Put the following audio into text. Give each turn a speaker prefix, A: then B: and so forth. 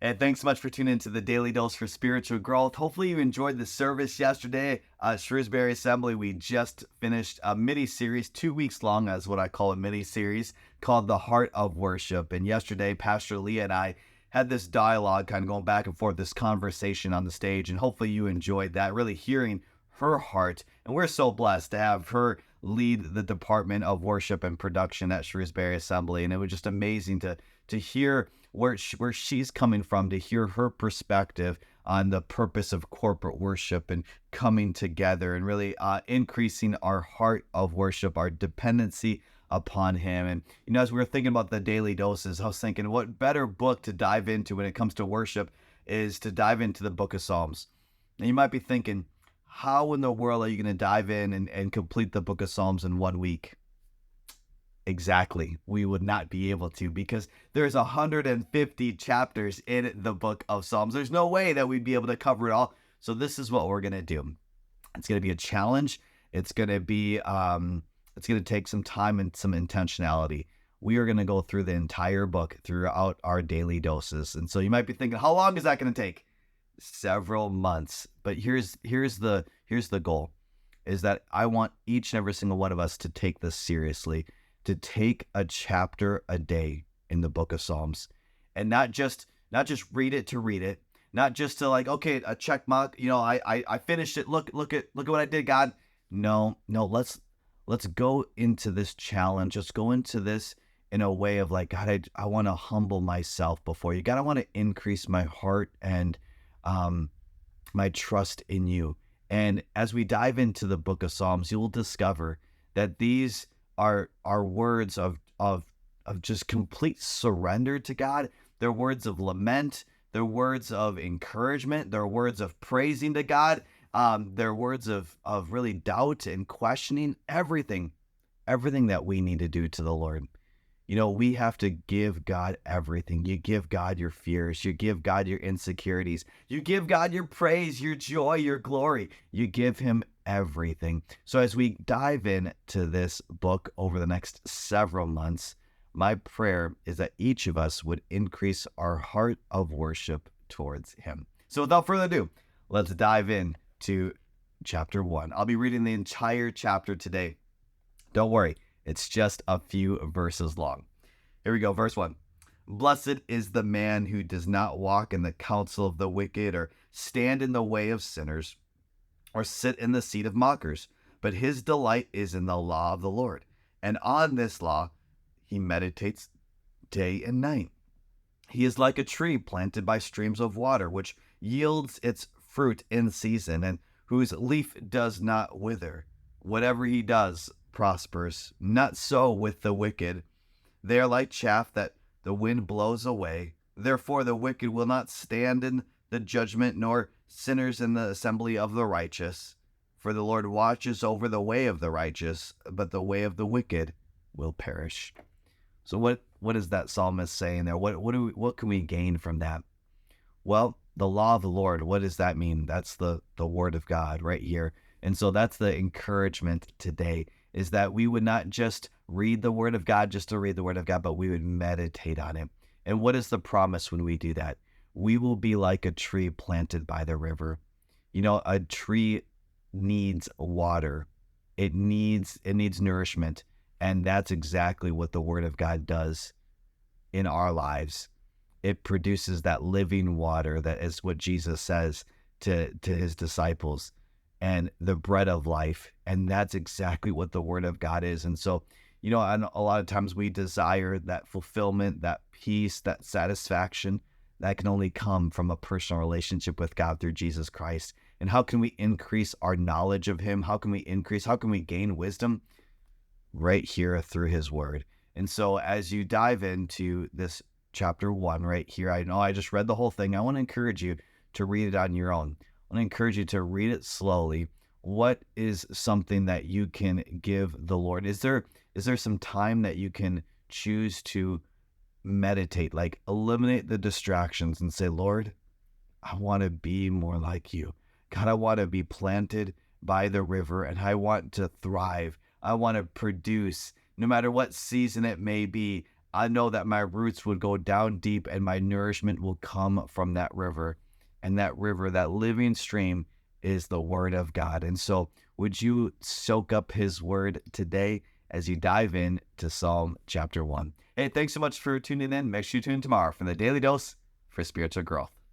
A: And thanks so much for tuning into the Daily Dose for Spiritual Growth. Hopefully you enjoyed the service yesterday. Shrewsbury Assembly, we just finished a mini-series, 2 weeks long, as what I call a mini-series, called The Heart of Worship. And yesterday, Pastor Leah and I had this dialogue, kind of going back and forth, this conversation on the stage. And hopefully you enjoyed that, really hearing her heart. And we're so blessed to have her lead the Department of Worship and Production at Shrewsbury Assembly. And it was just amazing to hear where she's coming from, to hear her perspective on the purpose of corporate worship and coming together and really increasing our heart of worship, our dependency upon him. And, as we were thinking about the daily doses, I was thinking what better book to dive into when it comes to worship is to dive into the book of Psalms. And you might be thinking, how in the world are you going to dive in and complete the book of Psalms in 1 week? Exactly. We would not be able to, because there's 150 chapters in the book of Psalms. There's no way that we'd be able to cover it all. So this is what we're going to do. It's going to be a challenge. It's going to be, it's going to take some time and some intentionality. We are going to go through the entire book throughout our daily doses. And so you might be thinking, how long is that going to take? Several months. But here's the goal, is that I want each and every single one of us to take this seriously, to take a chapter a day in the book of Psalms, and not just read it to read it, not just to like, okay, a check mark, I finished it. Look at what I did, God. No, let's go into this challenge. Let's go into this in a way of like, God, I want to humble myself before you. God, I want to increase my heart and my trust in you. And as we dive into the book of Psalms, you will discover that these are words of just complete surrender to God. They're words of lament. They're words of encouragement. They're words of praising to God. They're words of really doubt and questioning everything that we need to do to the Lord. We have to give God everything. You give God your fears. You give God your insecurities. You give God your praise, your joy, your glory. You give him everything. So as we dive into this book over the next several months, my prayer is that each of us would increase our heart of worship towards him. So without further ado, let's dive in to chapter 1. I'll be reading the entire chapter today. Don't worry, it's just a few verses long. Here we go, verse 1. Blessed is the man who does not walk in the counsel of the wicked, or stand in the way of sinners, or sit in the seat of mockers, but his delight is in the law of the Lord, and on this law he meditates day and night. He is like a tree planted by streams of water, which yields its fruit in season, and whose leaf does not wither. Whatever he does prospers. Not so with the wicked. They are like chaff that the wind blows away. Therefore the wicked will not stand in the judgment, nor sinners in the assembly of the righteous. For the Lord watches over the way of the righteous, but the way of the wicked will perish. So what is that psalmist saying there? What can we gain from that? Well, the law of the Lord, what does that mean? That's the word of God right here. And so that's the encouragement today, is that we would not just read the word of God just to read the word of God, but we would meditate on it. And what is the promise when we do that? We will be like a tree planted by the river. A tree needs water. It needs nourishment. And that's exactly what the word of God does in our lives. It produces that living water. That is what Jesus says to his disciples, and the bread of life. And that's exactly what the word of God is. And so, and a lot of times we desire that fulfillment, that peace, that satisfaction that can only come from a personal relationship with God through Jesus Christ. And how can we increase our knowledge of him? How can we gain wisdom? Right here through his word. And so as you dive into this chapter 1 right here, I know I just read the whole thing. I want to encourage you to read it on your own. I want to encourage you to read it slowly. What is something that you can give the Lord? Is there some time that you can choose to meditate, like eliminate the distractions and say, Lord, I want to be more like you. God, I want to be planted by the river, and I want to thrive. I want to produce, no matter what season it may be. I know that my roots would go down deep and my nourishment will come from that river. And that river, that living stream, is the word of God. And so would you soak up his word today as you dive in to Psalm chapter 1? Hey, thanks so much for tuning in. Make sure you tune in tomorrow for the Daily Dose for Spiritual Growth.